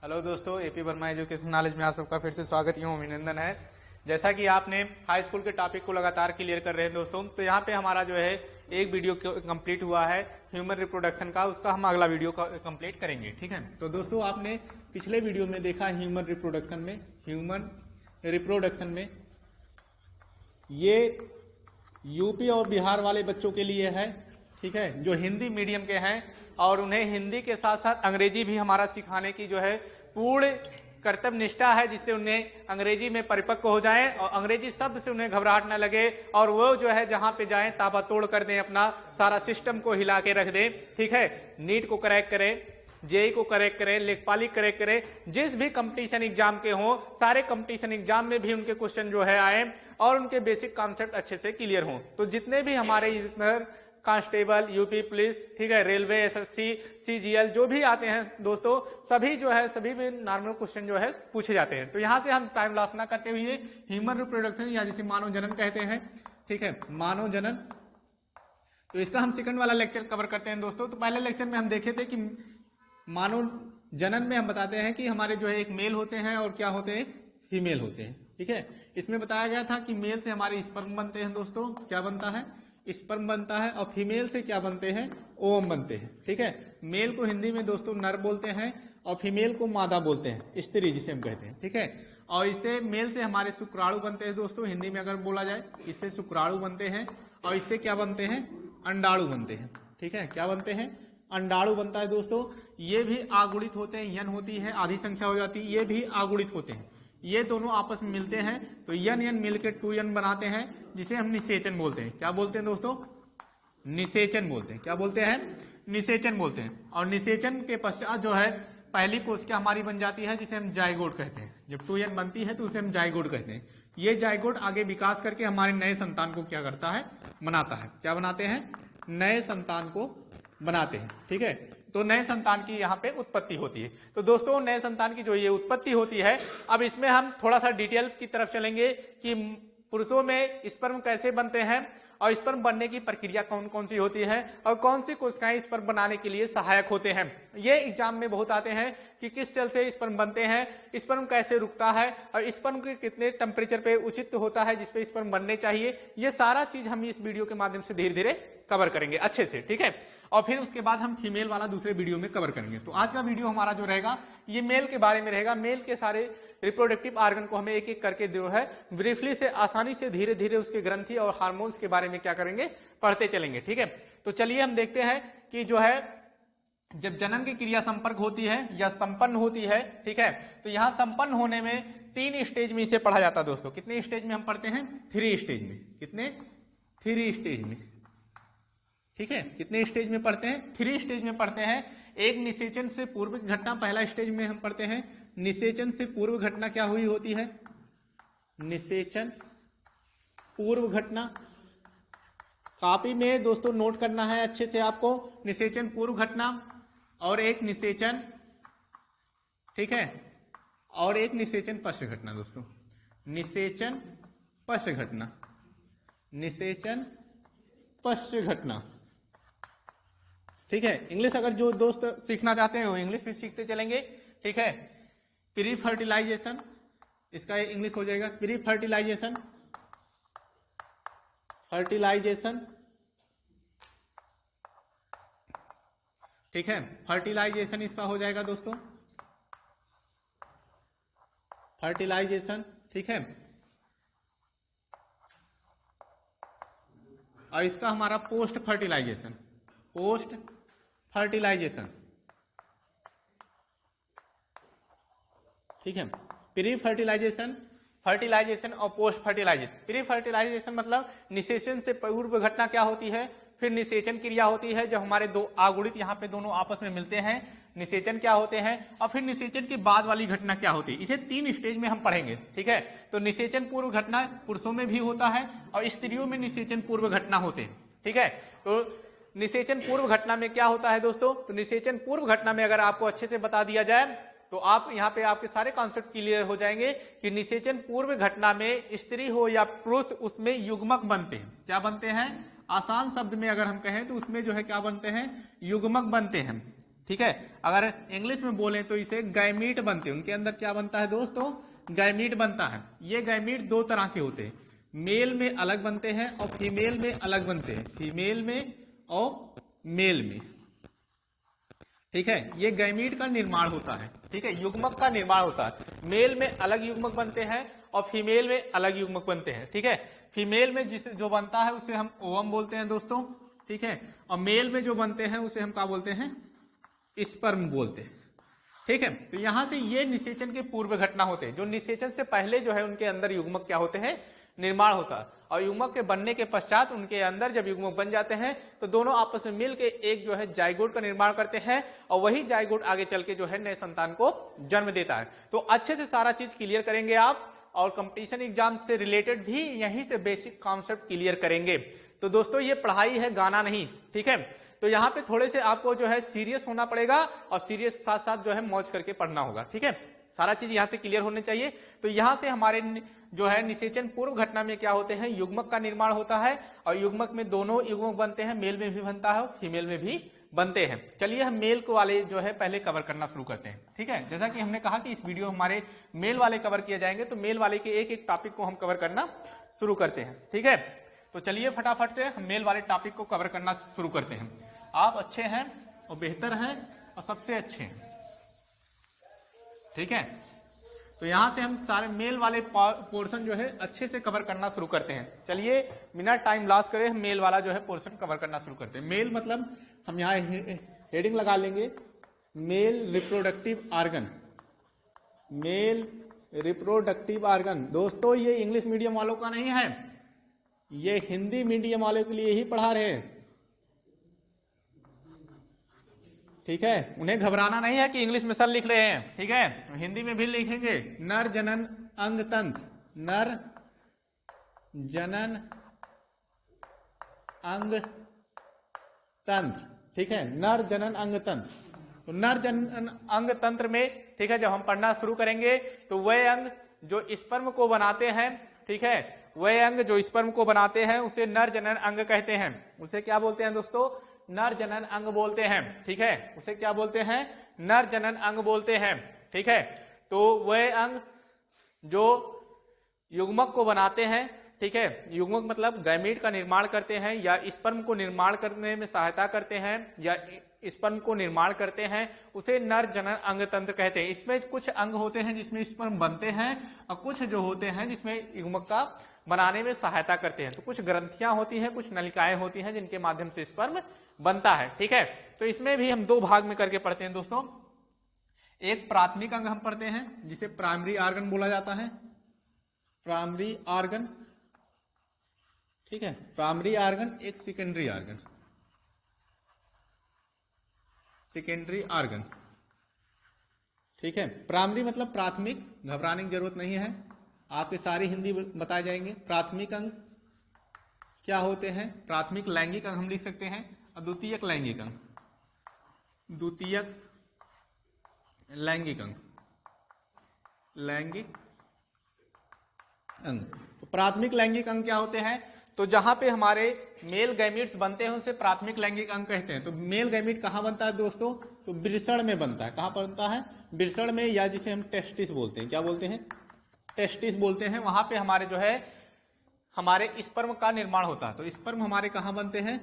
Hello दोस्तों, AP Verma education knowledge में आप सबका फिर से स्वागत एवं अभिनंदन है। जैसा कि आपने हाई स्कूल के टॉपिक को लगातार क्लियर कर रहे हैं दोस्तों, तो यहाँ पे हमारा जो है एक वीडियो कंप्लीट हुआ है ह्यूमन रिप्रोडक्शन का, उसका हम अगला वीडियो कंप्लीट करेंगे। ठीक है, तो दोस्तों आपने पिछले वीडियो में देखा ह्यूमन रिप्रोडक्शन में ये यूपी और बिहार वाले बच्चों के लिए है। ठीक है, जो हिंदी मीडियम के हैं और उन्हें हिंदी के साथ साथ अंग्रेजी भी हमारा सिखाने की जो है पूर्ण कर्तव्य निष्ठा है, जिससे उन्हें अंग्रेजी में परिपक्व हो जाएं और अंग्रेजी शब्द से उन्हें घबराहट न लगे और वो जो है जहां पे जाएं ताबड़तोड़ कर दें, अपना सारा सिस्टम को हिला के रख दें। ठीक है, नीट को करेक्ट करें, जेई को करेक्ट करें, लेखपाली करेक्ट करें, जिस भी कंपटीशन एग्जाम के हों सारे कंपटीशन एग्जाम में भी उनके क्वेश्चन जो है आए और उनके बेसिक कॉन्सेप्ट अच्छे से क्लियर हों। तो जितने भी हमारे कांस्टेबल, यूपी पुलिस, ठीक है, रेलवे, एसएससी, सीजीएल जो भी आते हैं दोस्तों, सभी जो है सभी में नॉर्मल क्वेश्चन जो है पूछे जाते हैं। तो यहाँ से हम टाइम लॉस ना करते हुए ह्यूमन रिप्रोडक्शन या जिसे मानव जनन कहते हैं, ठीक है, मानव जनन, तो इसका हम सेकंड वाला लेक्चर कवर करते हैं दोस्तों। तो पहले लेक्चर में हम देखे थे कि मानव जनन में हम बताते हैं कि हमारे जो है एक मेल होते हैं और क्या होते हैं, फीमेल होते हैं। ठीक है, इसमें बताया गया था कि मेल से हमारे स्पर्म बनते हैं दोस्तों, क्या बनता है, स्पर्म बनता है, और फीमेल से क्या बनते हैं, ओवम बनते हैं। ठीक है, मेल को हिंदी में दोस्तों नर बोलते हैं और फीमेल को मादा बोलते हैं, स्त्री जिसे हम कहते हैं। ठीक है, और इससे मेल से हमारे शुक्राणु बनते हैं दोस्तों, हिंदी में अगर बोला जाए इससे शुक्राणु बनते हैं, और इससे क्या बनते हैं, अंडाणु बनते हैं। ठीक है, क्या बनते हैं, अंडाणु बनता है दोस्तों। ये भी आगुणित होते हैं, यन होती है आधी संख्या हो जाती है, ये भी आगुणित होते हैं। ये दोनों आपस में मिलते हैं तो यन यन मिलकर 2n बनाते हैं, जिसे हम निषेचन बोलते हैं। क्या बोलते हैं दोस्तों, निषेचन बोलते हैं। क्या बोलते हैं, निषेचन बोलते हैं। और निषेचन के पश्चात जो है पहली कोशिका हमारी बन जाती है, जिसे हम जाइगोट कहते हैं। जब 2n बनती है तो उसे हम जाइगोट कहते हैं। ये जाइगोट आगे विकास करके हमारे नए संतान को क्या करता है, बनाता है। क्या बनाते हैं, नए संतान को बनाते हैं। ठीक है, तो नए संतान की यहाँ पे उत्पत्ति होती है। तो दोस्तों नए संतान की जो ये उत्पत्ति होती है, अब इसमें हम थोड़ा सा डिटेल की तरफ चलेंगे कि पुरुषों में स्पर्म कैसे बनते हैं और स्पर्म बनने की प्रक्रिया कौन कौन सी होती है और कौन सी कोशिकाएं स्पर्म बनाने के लिए सहायक होते हैं। ये एग्जाम में बहुत आते हैं कि किस सेल से स्पर्म बनते हैं, स्पर्म कैसे रुकता है और स्पर्म के कितने टेम्परेचर पे उचित होता है जिसपे स्पर्म बनने चाहिए। ये सारा चीज हम इस वीडियो के माध्यम से धीरे धीरे कवर करेंगे अच्छे से। ठीक है, और फिर उसके बाद हम फीमेल वाला दूसरे वीडियो में कवर करेंगे। तो आज का वीडियो हमारा जो रहेगा ये मेल के बारे में रहेगा। मेल के सारे रिप्रोडक्टिव ऑर्गन को हमें एक एक करके जो है ब्रीफली से आसानी से धीरे धीरे उसके ग्रंथि और हार्मोन्स के बारे में क्या करेंगे, पढ़ते चलेंगे। ठीक है, तो चलिए हम देखते हैं कि जो है जब जनन की क्रिया संपर्क होती है या संपन्न होती है, ठीक है, तो यहाँ संपन्न होने में 3 स्टेज में इसे पढ़ा जाता है दोस्तों। कितने स्टेज में हम पढ़ते हैं, 3 स्टेज में। कितने, 3 स्टेज में। ठीक है, कितने स्टेज में पढ़ते हैं, 3 स्टेज में पढ़ते हैं। एक निषेचन से पूर्व घटना, पहला स्टेज में हम पढ़ते हैं निषेचन से पूर्व घटना क्या हुई होती है, निषेचन पूर्व घटना। कॉपी में दोस्तों नोट करना है अच्छे से आपको, निषेचन पूर्व घटना और एक निषेचन, ठीक है, और एक निषेचन पश्च घटना दोस्तों। निषेचन पश्च घटना, निषेचन पश्च घटना। ठीक है, इंग्लिश अगर जो दोस्त सीखना चाहते हैं वो इंग्लिश भी सीखते चलेंगे। ठीक है, प्री फर्टिलाइजेशन, इसका इंग्लिश हो जाएगा प्री फर्टिलाइजेशन, फर्टिलाइजेशन। ठीक है, फर्टिलाइजेशन इसका हो जाएगा दोस्तों, फर्टिलाइजेशन। ठीक है, और इसका हमारा पोस्ट फर्टिलाइजेशन, पोस्ट फर्टिलाइजेशन। ठीक है, प्री फर्टिलाइजेशन, फर्टिलाइजेशन और पोस्ट फर्टिलाइजेशन। प्री फर्टिलाइजेशन मतलब निषेचन से पूर्व घटना क्या होती है, फिर निषेचन क्रिया होती है जब हमारे दो आगुणित यहाँ पे दोनों आपस में मिलते हैं, निषेचन क्या होते हैं, और फिर निषेचन के बाद वाली घटना क्या होती है। इसे 3 स्टेज में हम पढ़ेंगे। ठीक है, तो निषेचन पूर्व घटना पुरुषों में भी होता है और स्त्रियों में निषेचन पूर्व घटना होते हैं। ठीक है, तो निषेचन पूर्व घटना में क्या होता है दोस्तों, तो निषेचन पूर्व घटना में अगर आपको अच्छे से बता दिया जाए तो आप यहाँ पे आपके सारे कॉन्सेप्ट क्लियर हो जाएंगे कि निषेचन पूर्व घटना में स्त्री हो या पुरुष उसमें युग्मक बनते हैं। क्या बनते हैं, आसान शब्द में अगर हम कहें तो उसमें जो है क्या बनते हैं, युग्मक बनते हैं। ठीक है। अगर इंग्लिश में बोले तो इसे गैमीट बनते हैं। उनके अंदर क्या बनता है दोस्तों? गैमीट बनता है। ये गैमीट दो तरह के होते हैं, मेल में अलग बनते हैं और फीमेल में अलग बनते हैं, फीमेल में और मेल में। ठीक है, ये गैमीट का निर्माण होता है। ठीक है, युग्मक का निर्माण होता है। मेल में अलग युग्मक बनते हैं और फीमेल में अलग युग्मक बनते हैं। ठीक है, फीमेल में जिस जो बनता है उसे हम ओवम बोलते हैं दोस्तों। ठीक है, और मेल में जो बनते हैं उसे हम क्या बोलते हैं? स्पर्म बोलते हैं। ठीक है, तो यहां से ये निषेचन के पूर्व घटना होते हैं। जो निषेचन से पहले जो है उनके अंदर युग्मक क्या होते हैं? निर्माण होता है। और युग्मक के बनने के पश्चात उनके अंदर जब युग्मक बन जाते हैं तो दोनों आपस में मिल के एक जो है जाइगोट का निर्माण करते हैं और वही जाइगोट आगे चल के जो है नए संतान को जन्म देता है। तो अच्छे से सारा चीज क्लियर करेंगे आप, और कंपटीशन एग्जाम से रिलेटेड भी यहीं से बेसिक कॉन्सेप्ट क्लियर करेंगे। तो दोस्तों ये पढ़ाई है, गाना नहीं। ठीक है, तो यहाँ पे थोड़े से आपको जो है सीरियस होना पड़ेगा और सीरियस साथ साथ जो है मौज करके पढ़ना होगा। ठीक है, सारा चीज यहाँ से क्लियर होने चाहिए। तो यहाँ से हमारे जो है निषेचन पूर्व घटना में क्या होते हैं? युग्मक का निर्माण होता है और युग्मक में दोनों युग्मक बनते हैं, मेल में भी बनता है और फीमेल में भी बनते हैं। चलिए हम मेल को वाले जो है पहले कवर करना शुरू करते हैं। ठीक है, जैसा कि हमने कहा कि इस वीडियो हमारे मेल वाले कवर किए जाएंगे, तो मेल वाले के एक एक टॉपिक को हम कवर करना शुरू करते हैं। ठीक है, तो चलिए फटाफट से हम मेल वाले टॉपिक को कवर करना शुरू करते हैं। आप अच्छे हैं और बेहतर हैं और सबसे अच्छे हैं। ठीक है, तो यहां से हम सारे मेल वाले पोर्शन जो है अच्छे से कवर करना शुरू करते हैं। चलिए बिना टाइम लॉस करे हम मेल वाला जो है पोर्शन कवर करना शुरू करते हैं। मेल मतलब हम यहाँ हेडिंग लगा लेंगे, male reproductive organ. Male reproductive organ दोस्तों ये इंग्लिश मीडियम वालों का नहीं है, ये हिंदी मीडियम वालों के लिए ही पढ़ा रहे हैं। ठीक है, उन्हें घबराना नहीं है कि इंग्लिश में सर लिख रहे हैं। ठीक है, हिंदी में भी लिखेंगे। नर जनन अंग तंत्र, नर जनन अंग तंत्र। ठीक है, नर जनन अंग तंत्र। तो नर जनन अंग तंत्र में ठीक है जब हम पढ़ना शुरू करेंगे तो वह अंग जो स्पर्म को बनाते हैं, ठीक है, वह अंग जो स्पर्म को बनाते हैं उसे नर जनन अंग कहते हैं। उसे क्या बोलते हैं दोस्तों? नर जनन अंग बोलते हैं। ठीक है, उसे क्या बोलते हैं? नर जनन अंग बोलते हैं। ठीक है, तो वह अंग जो युग्मक को बनाते हैं, ठीक है, युग्मक मतलब गैमीट का निर्माण करते हैं या स्पर्म को निर्माण करने में सहायता करते हैं या स्पर्म को निर्माण करते हैं, उसे नर जनन अंग तंत्र कहते हैं। इसमें कुछ अंग होते हैं जिसमें स्पर्म बनते हैं और कुछ जो होते हैं जिसमें युग्मक का बनाने में सहायता करते हैं। तो कुछ ग्रंथियां होती हैं, कुछ नलिकाएं होती हैं जिनके माध्यम से स्पर्म बनता है। ठीक है, तो इसमें भी हम दो भाग में करके पढ़ते हैं दोस्तों। एक प्राथमिक अंग हम पढ़ते हैं जिसे प्राइमरी ऑर्गन बोला जाता है, प्राइमरी ऑर्गन। ठीक है, प्राइमरी ऑर्गन। एक सेकेंडरी ऑर्गन, सेकेंडरी ऑर्गन। ठीक है, प्राइमरी मतलब प्राथमिक, घबराने की जरूरत नहीं है, आपके सारी हिंदी बताए जाएंगे। प्राथमिक अंग क्या होते हैं? प्राथमिक लैंगिक अंग हम लिख सकते हैं और द्वितीयक लैंगिक अंग, द्वितीयक लैंगिक अंग, लैंगिक अंग। तो प्राथमिक लैंगिक अंग क्या होते हैं? तो जहां पे हमारे मेल गैमीट्स बनते हैं उसे प्राथमिक लैंगिक अंग कहते हैं। तो मेल गैमीट कहां बनता है दोस्तों? तो वृषण में बनता है। कहां बनता है? वृषण में, या जिसे हम टेस्टिस बोलते हैं। क्या बोलते हैं? टेस्टिस बोलते हैं। वहां पे हमारे जो है हमारे स्पर्म का निर्माण होता है। तो स्पर्म हमारे कहां बनते हैं?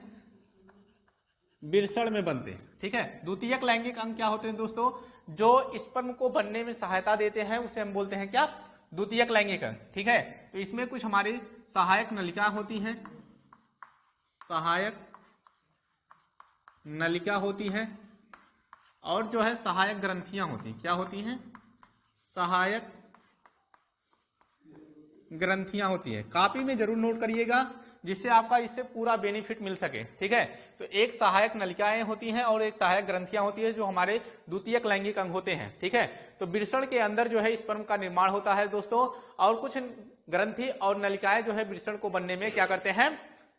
वृषण में बनते हैं। ठीक है, द्वितीयक लैंगिक अंग क्या होते हैं दोस्तों? जो स्पर्म को बनने में सहायता देते हैं उसे हम बोलते हैं क्या? द्वितीयक लैंगिक अंग। ठीक है, तो इसमें कुछ हमारी सहायक नलिका होती हैं, सहायक नलिका होती है और जो है सहायक ग्रंथियां होती हैं। क्या होती हैं? सहायक ग्रंथियां होती है। कॉपी में जरूर नोट करिएगा जिससे आपका इससे पूरा बेनिफिट मिल सके। ठीक है, तो एक सहायक नलिकाएं होती हैं और एक सहायक ग्रंथियां होती है जो हमारे द्वितीयक लैंगिक अंग होते हैं। ठीक है, तो वृषण के अंदर जो है स्पर्म का निर्माण होता है दोस्तों, और कुछ ग्रंथि और नलिकाएं जो है वृषण को बनने में क्या करते हैं?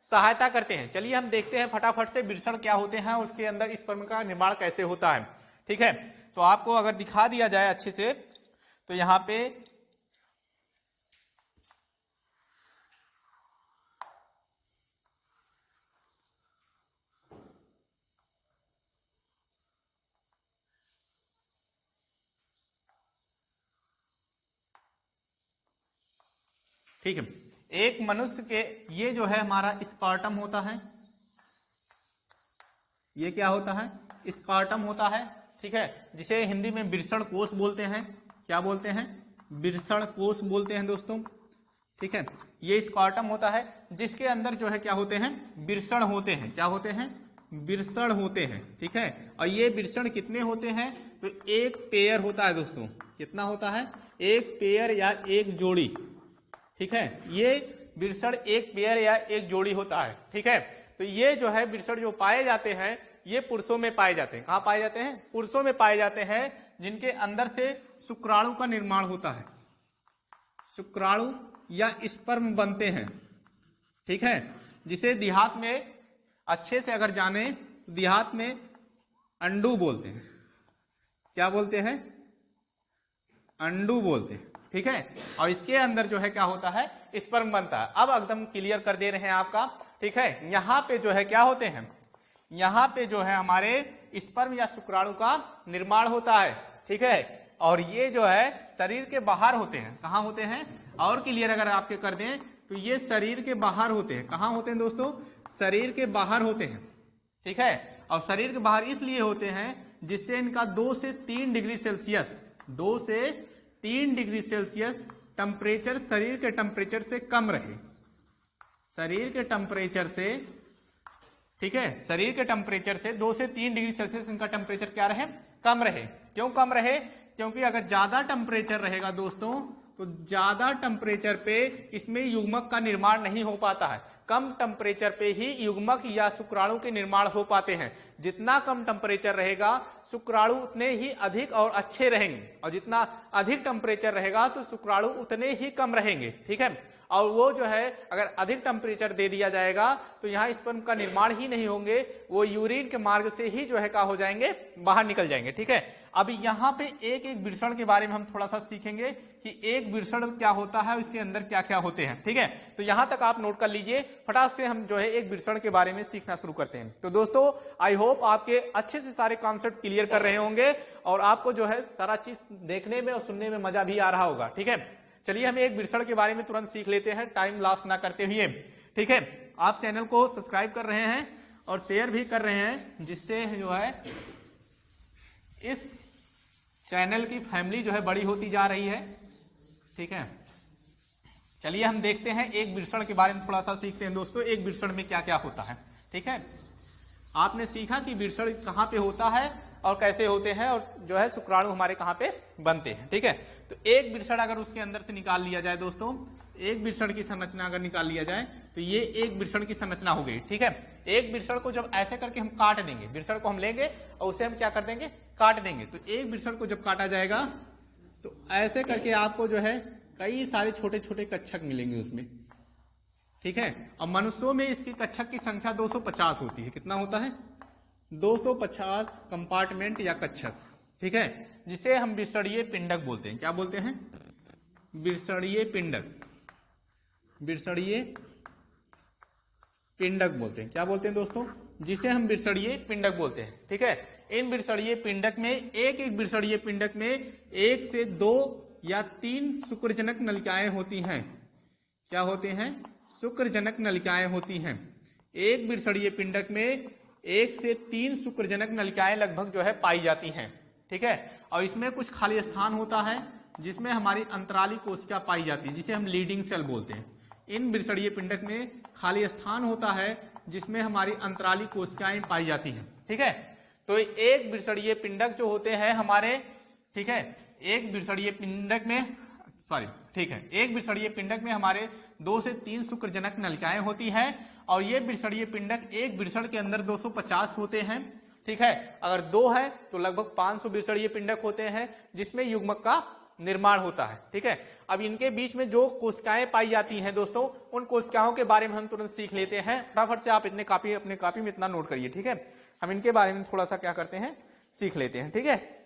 सहायता करते हैं। चलिए हम देखते हैं फटाफट से वृषण क्या होते हैं, उसके अंदर स्पर्म का निर्माण कैसे होता है। ठीक है, तो आपको अगर दिखा दिया जाए अच्छे से तो यहाँ पे ठीक है। एक मनुष्य के, ये जो है हमारा स्कार्टम होता है, ये क्या होता है, स्कार्टम होता है, ठीक है, जिसे हिंदी में वृषण कोश बोलते हैं। क्या बोलते हैं, वृषण कोश बोलते हैं दोस्तों, ठीक है। ये स्कार्टम होता है जिसके अंदर जो है क्या होते हैं, वृषण होते हैं। क्या होते हैं, वृषण होते हैं, ठीक है। और ये वृषण कितने होते हैं, तो एक पेयर होता है दोस्तों। कितना होता है, एक पेयर या एक जोड़ी, ठीक है। ये वृषण एक पेयर या एक जोड़ी होता है, ठीक है। तो ये जो है वृषण जो पाए जाते हैं, ये पुरुषों में पाए जाते हैं। कहाँ पाए जाते हैं, पुरुषों में पाए जाते हैं, जिनके अंदर से शुक्राणु का निर्माण होता है। शुक्राणु या स्पर्म बनते हैं, ठीक है। जिसे देहात में अच्छे से अगर जाने, देहात में अंडू बोलते हैं। क्या बोलते हैं, अंडू बोलते हैं, ठीक है। और इसके अंदर जो है क्या होता है, स्पर्म बनता है। अब एकदम क्लियर कर दे रहे हैं आपका, ठीक है। यहाँ पे जो है क्या होते हैं, यहाँ पे जो है हमारे स्पर्म या शुक्राणु का निर्माण होता है, ठीक है। और ये जो है शरीर के बाहर होते हैं। कहाँ होते हैं, और क्लियर अगर आपके कर दें तो ये शरीर के बाहर होते हैं। कहाँ होते हैं दोस्तों, शरीर के बाहर होते हैं, ठीक है। और शरीर के बाहर इसलिए होते हैं जिससे इनका 2 से 3 डिग्री सेल्सियस, 2 से 3 डिग्री सेल्सियस टेम्परेचर शरीर के टेम्परेचर से कम रहे। शरीर के टेम्परेचर से, ठीक है, शरीर के टेम्परेचर से 2 से 3 डिग्री सेल्सियस इनका टेम्परेचर क्या रहे, कम रहे। क्यों कम रहे, क्योंकि अगर ज्यादा टेम्परेचर रहेगा दोस्तों, तो ज्यादा टेम्परेचर पे इसमें युग्मक का निर्माण नहीं हो पाता है। कम टेम्परेचर पे ही युग्मक या शुक्राणु के निर्माण हो पाते हैं। जितना कम टेम्परेचर रहेगा, शुक्राणु उतने ही अधिक और अच्छे रहेंगे, और जितना अधिक टेम्परेचर रहेगा तो शुक्राणु उतने ही कम रहेंगे, ठीक है। और वो जो है अगर अधिक टेम्परेचर दे दिया जाएगा तो यहाँ स्पर्म का निर्माण ही नहीं होंगे, वो यूरिन के मार्ग से ही जो है क्या हो जाएंगे, बाहर निकल जाएंगे, ठीक है। अब यहाँ पे एक एक वृषण के बारे में हम थोड़ा सा सीखेंगे कि एक वृषण क्या होता है, उसके अंदर क्या क्या होते हैं, ठीक है। तो यहाँ तक आप नोट कर लीजिए, फटाफट से हम जो है एक वृषण के बारे में सीखना शुरू करते हैं। तो दोस्तों आई होप आपके अच्छे से सारे कॉन्सेप्ट क्लियर कर रहे होंगे और आपको जो है सारा चीज देखने में और सुनने में मजा भी आ रहा होगा, ठीक है। चलिए हम एक वृषण के बारे में तुरंत सीख लेते हैं, टाइम लॉस ना करते हुए, ठीक है। आप चैनल को सब्सक्राइब कर रहे हैं और शेयर भी कर रहे हैं, जिससे जो है इस चैनल की फैमिली जो है बड़ी होती जा रही है, ठीक है। चलिए हम देखते हैं एक वृषण के बारे में थोड़ा सा सीखते हैं दोस्तों, एक वृषण में क्या क्या होता है, ठीक है। आपने सीखा कि वृषण कहाँ पे होता है और कैसे होते हैं, और जो है शुक्राणु हमारे कहाँ पे बनते हैं, ठीक है। तो एक वृषण अगर उसके अंदर से निकाल लिया जाए दोस्तों, एक वृषण की संरचना अगर निकाल लिया जाए तो ये एक वृषण की संरचना हो गई, ठीक है। एक वृषण को जब ऐसे करके हम काट देंगे, वृषण को हम लेंगे और उसे हम क्या कर देंगे, काट देंगे। तो एक वृषण को जब काटा जाएगा तो ऐसे करके आपको जो है कई सारे छोटे छोटे कच्छक मिलेंगे उसमें, ठीक है। और मनुष्यों में इसकी कच्छक की संख्या 250 होती है। कितना होता है, 250 कंपार्टमेंट या कच्छक, ठीक है, जिसे हम विषणीय पिंडक बोलते हैं। क्या बोलते हैं, विषणीय पिंडक, विषणीय पिंडक बोलते हैं। क्या बोलते हैं दोस्तों, जिसे हम विषणीय पिंडक बोलते हैं, ठीक है। इन विषणीय पिंडक में एक एक विषणीय पिंडक में 1 से 2 या 3 शुक्रजनक नलिकाएं होती हैं। क्या होते हैं, शुक्रजनक नलिकाएं होती हैं। एक विषणीय पिंडक में 1 से 3 शुक्रजनक नलिकाएं लगभग जो है पाई जाती हैं, ठीक है। और इसमें कुछ खाली स्थान होता है जिसमें हमारी अंतराली कोशिका पाई जाती है, जिसे हम लीडिंग सेल बोलते हैं। इन विषणीय पिंडक में खाली स्थान होता है जिसमें हमारी अंतराली कोशिकाएं पाई जाती हैं, ठीक है। तो एक विषणीय पिंडक जो होते हैं हमारे, ठीक है, एक विषणीय पिंडक में ठीक है, एक विषणीय पिंडक में हमारे 2 से 3 शुक्रजनक नलिकाएं होती हैं। और ये विषणीय पिंडक एक विषण के अंदर 250 होते हैं, ठीक है। अगर 2 है तो लगभग 500 विषणीय पिंडक होते हैं जिसमें युग्मक का निर्माण होता है, ठीक है। अब इनके बीच में जो कोशिकाएं पाई जाती हैं दोस्तों, उन कोशिकाओं के बारे में हम तुरंत सीख लेते हैं। फटाफट से आप अपने कॉपी में इतना नोट करिए, ठीक है। हम इनके बारे में थोड़ा सा क्या करते हैं, सीख लेते हैं, ठीक है।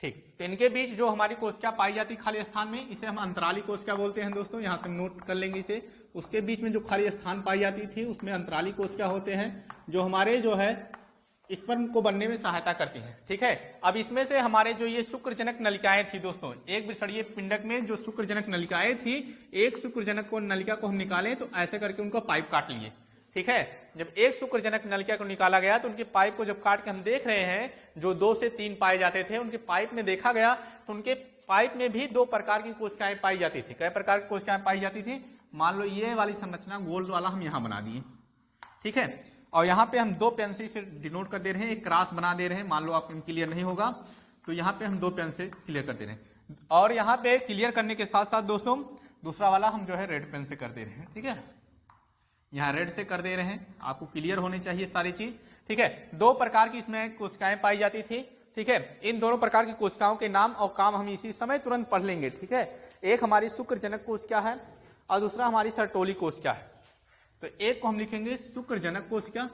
ठीक। तो इनके बीच जो हमारी कोशिका पाई जाती खाली स्थान में, इसे हम अंतराली कोशिका बोलते हैं दोस्तों, यहाँ से नोट कर लेंगे इसे। उसके बीच में जो खाली स्थान पाई जाती थी उसमें अंतराली कोशिका होते हैं, जो हमारे जो है स्पर्म को बनने में सहायता करती हैं। ठीक है, अब इसमें से हमारे जो ये शुक्रजनक नलिकाएं थी दोस्तों, एक विषणीय पिंडक में जो शुक्रजनक नलिकाएं थी, एक शुक्रजनक को नलिका को हम निकालें तो ऐसे करके उनको पाइप काट लिए। ठीक है, जब एक शुक्रजनक नलिका को निकाला गया तो उनके पाइप को जब काट के हम देख रहे हैं जो 2 से 3 पाए जाते थे, उनके पाइप में देखा गया तो उनके पाइप में भी 2 प्रकार की कोशिकाएं पाई जाती थी। कई प्रकार की कोशिकाएं पाई जाती थी? मान लो ये वाली संरचना गोल वाला हम यहाँ बना दिए। ठीक है, और यहाँ पे हम 2 पेंसिल से डिनोट कर दे रहे हैं, एक क्रॉस बना दे रहे हैं। मान लो आपको क्लियर नहीं होगा तो यहाँ पे हम 2 पेन से क्लियर कर दे रहे हैं, और यहाँ पे क्लियर करने के साथ साथ दोस्तों दूसरा वाला हम जो है रेड पेन से कर दे रहे हैं। ठीक है, यहाँ रेड से कर दे रहे हैं, आपको क्लियर होनी चाहिए सारी चीज। ठीक है, 2 प्रकार की इसमें कोशिकाएं पाई जाती थी। ठीक है, इन दोनों प्रकार की कोशिकाओं के नाम और काम हम इसी समय तुरंत पढ़ लेंगे। ठीक है, एक हमारी शुक्रजनक कोशिका है और दूसरा हमारी सर्टोली कोशिका है। तो एक को हम लिखेंगे शुक्रजनक कोशिका,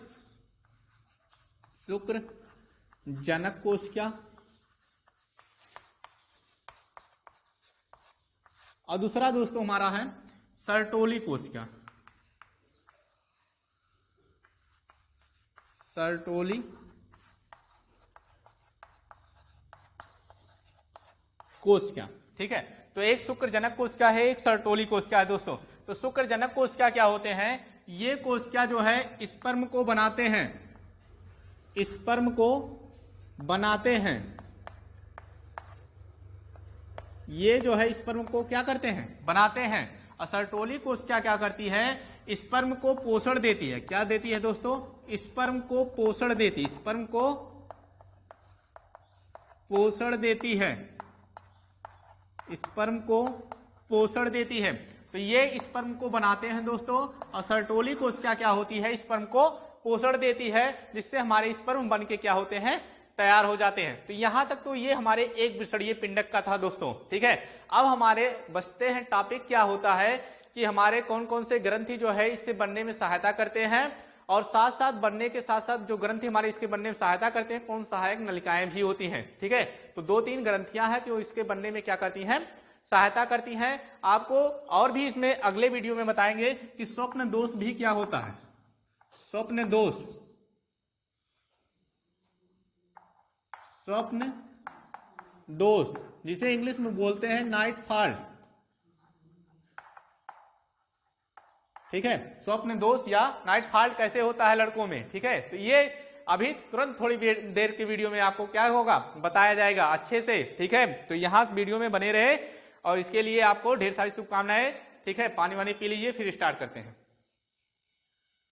शुक्रजनक कोशिका, और दूसरा दोस्तों हमारा है सर्टोली कोशिका, सर्टोली कोशिका। ठीक है, तो एक शुक्रजनक कोशिका है, एक सर्टोली कोशिका है दोस्तों। तो शुक्रजनक कोशिका क्या होते हैं? ये कोशिका जो है स्पर्म को बनाते हैं, स्पर्म को बनाते हैं। ये जो है स्पर्म को क्या करते हैं? बनाते हैं। और सर्टोली कोशिका क्या करती है? स्पर्म को पोषण देती है। क्या देती है दोस्तों? स्पर्म को पोषण देती, स्पर्म को पोषण देती है, स्पर्म को पोषण देती है। तो ये स्पर्म को बनाते हैं दोस्तों, और सर्टोली कोशिका क्या होती है? स्पर्म को पोषण देती है, जिससे हमारे स्पर्म बन के क्या होते हैं? तैयार हो जाते हैं। तो यहां तक तो ये हमारे एक विषणीय पिंडक का था दोस्तों। ठीक है, अब हमारे बचते हैं टॉपिक क्या होता है कि हमारे कौन कौन से ग्रंथि जो है इससे बनने में सहायता करते हैं, और साथ साथ बनने के साथ साथ जो ग्रंथि हमारे इसके बनने में सहायता करते हैं, कौन सहायक नलिकाएं भी होती हैं। ठीक है, तो 2-3 ग्रंथियां हैं जो इसके बनने में क्या करती हैं? सहायता करती हैं। आपको और भी इसमें अगले वीडियो में बताएंगे कि स्वप्न दोष भी क्या होता है। स्वप्न दोष, स्वप्न दोष जिसे इंग्लिश में बोलते हैं नाइट फॉल। ठीक है, स्वप्न दोष या नाइट फॉल्ट कैसे होता है लड़कों में। ठीक है, तो ये अभी तुरंत थोड़ी देर के वीडियो में आपको क्या होगा बताया जाएगा अच्छे से। ठीक है, तो यहाँ वीडियो में बने रहे, और इसके लिए आपको ढेर सारी शुभकामनाएं। ठीक है, पानी वानी पी लीजिए, फिर स्टार्ट करते हैं।